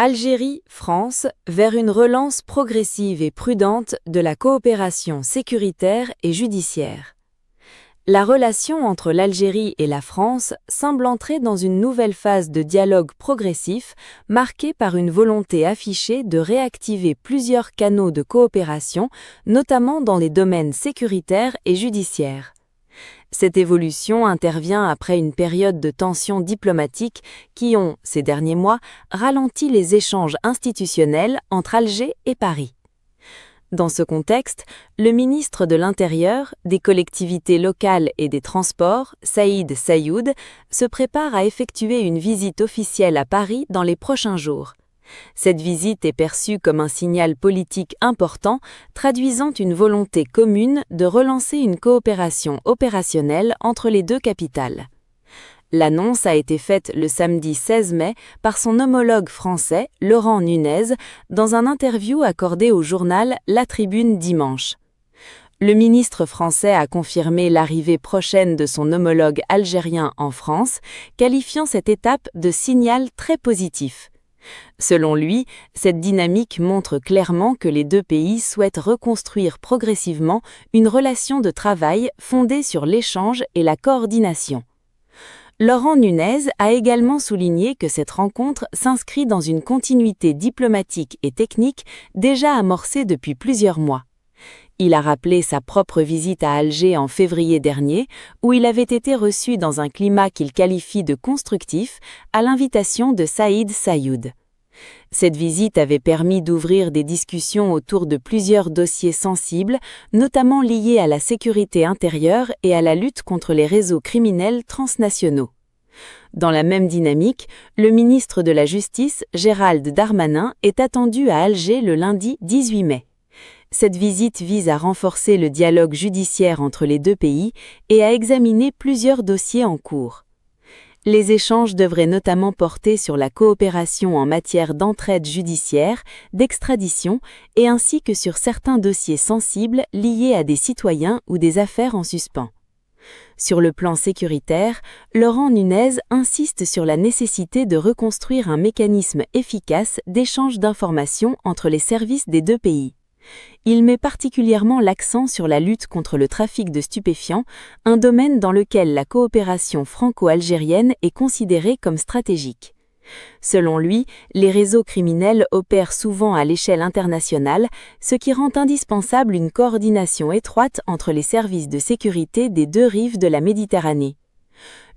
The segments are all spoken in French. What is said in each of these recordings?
Algérie, France, vers une relance progressive et prudente de la coopération sécuritaire et judiciaire. La relation entre l'Algérie et la France semble entrer dans une nouvelle phase de dialogue progressif, marquée par une volonté affichée de réactiver plusieurs canaux de coopération, notamment dans les domaines sécuritaires et judiciaires. Cette évolution intervient après une période de tensions diplomatiques qui ont, ces derniers mois, ralenti les échanges institutionnels entre Alger et Paris. Dans ce contexte, le ministre de l'Intérieur, des collectivités locales et des Transports, Saïd Saïoud, se prépare à effectuer une visite officielle à Paris dans les prochains jours. Cette visite est perçue comme un signal politique important, traduisant une volonté commune de relancer une coopération opérationnelle entre les deux capitales. L'annonce a été faite le samedi 16 mai par son homologue français, Laurent Nunez, dans un interview accordé au journal La Tribune dimanche. Le ministre français a confirmé l'arrivée prochaine de son homologue algérien en France, qualifiant cette étape de signal très positif. Selon lui, cette dynamique montre clairement que les deux pays souhaitent reconstruire progressivement une relation de travail fondée sur l'échange et la coordination. Laurent Nunez a également souligné que cette rencontre s'inscrit dans une continuité diplomatique et technique déjà amorcée depuis plusieurs mois. Il a rappelé sa propre visite à Alger en février dernier, où il avait été reçu dans un climat qu'il qualifie de constructif, à l'invitation de Saïd Saïoud. Cette visite avait permis d'ouvrir des discussions autour de plusieurs dossiers sensibles, notamment liés à la sécurité intérieure et à la lutte contre les réseaux criminels transnationaux. Dans la même dynamique, le ministre de la Justice, Gérald Darmanin, est attendu à Alger le lundi 18 mai. Cette visite vise à renforcer le dialogue judiciaire entre les deux pays et à examiner plusieurs dossiers en cours. Les échanges devraient notamment porter sur la coopération en matière d'entraide judiciaire, d'extradition et ainsi que sur certains dossiers sensibles liés à des citoyens ou des affaires en suspens. Sur le plan sécuritaire, Laurent Nunez insiste sur la nécessité de reconstruire un mécanisme efficace d'échange d'informations entre les services des deux pays. Il met particulièrement l'accent sur la lutte contre le trafic de stupéfiants, un domaine dans lequel la coopération franco-algérienne est considérée comme stratégique. Selon lui, les réseaux criminels opèrent souvent à l'échelle internationale, ce qui rend indispensable une coordination étroite entre les services de sécurité des deux rives de la Méditerranée.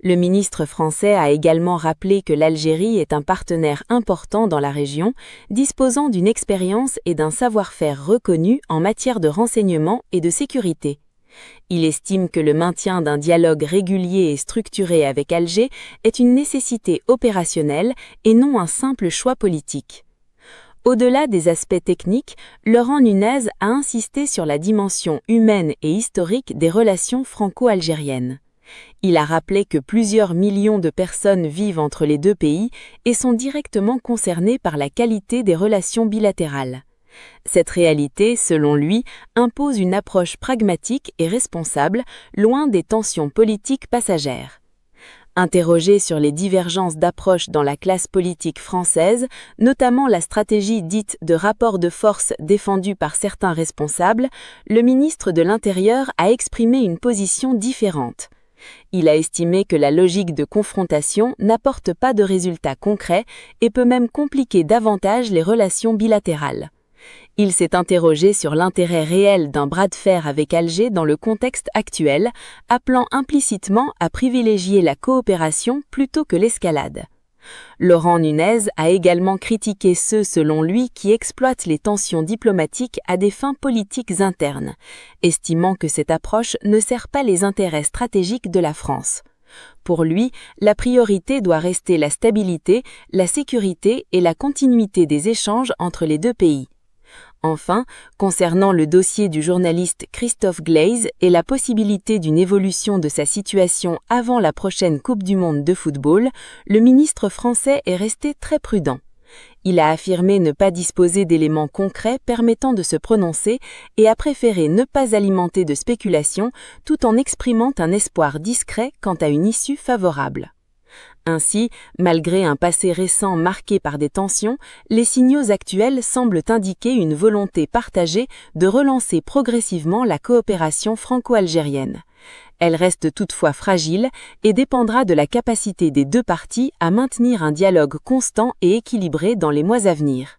Le ministre français a également rappelé que l'Algérie est un partenaire important dans la région, disposant d'une expérience et d'un savoir-faire reconnus en matière de renseignement et de sécurité. Il estime que le maintien d'un dialogue régulier et structuré avec Alger est une nécessité opérationnelle et non un simple choix politique. Au-delà des aspects techniques, Laurent Nunez a insisté sur la dimension humaine et historique des relations franco-algériennes. Il a rappelé que plusieurs millions de personnes vivent entre les deux pays et sont directement concernées par la qualité des relations bilatérales. Cette réalité, selon lui, impose une approche pragmatique et responsable, loin des tensions politiques passagères. Interrogé sur les divergences d'approche dans la classe politique française, notamment la stratégie dite de rapport de force défendue par certains responsables, le ministre de l'Intérieur a exprimé une position différente. Il a estimé que la logique de confrontation n'apporte pas de résultats concrets et peut même compliquer davantage les relations bilatérales. Il s'est interrogé sur l'intérêt réel d'un bras de fer avec Alger dans le contexte actuel, appelant implicitement à privilégier la coopération plutôt que l'escalade. Laurent Nunez a également critiqué ceux, selon lui, qui exploitent les tensions diplomatiques à des fins politiques internes, estimant que cette approche ne sert pas les intérêts stratégiques de la France. Pour lui, la priorité doit rester la stabilité, la sécurité et la continuité des échanges entre les deux pays. Enfin, concernant le dossier du journaliste Christophe Glaise et la possibilité d'une évolution de sa situation avant la prochaine Coupe du monde de football, le ministre français est resté très prudent. Il a affirmé ne pas disposer d'éléments concrets permettant de se prononcer et a préféré ne pas alimenter de spéculations tout en exprimant un espoir discret quant à une issue favorable. Ainsi, malgré un passé récent marqué par des tensions, les signaux actuels semblent indiquer une volonté partagée de relancer progressivement la coopération franco-algérienne. Elle reste toutefois fragile et dépendra de la capacité des deux parties à maintenir un dialogue constant et équilibré dans les mois à venir.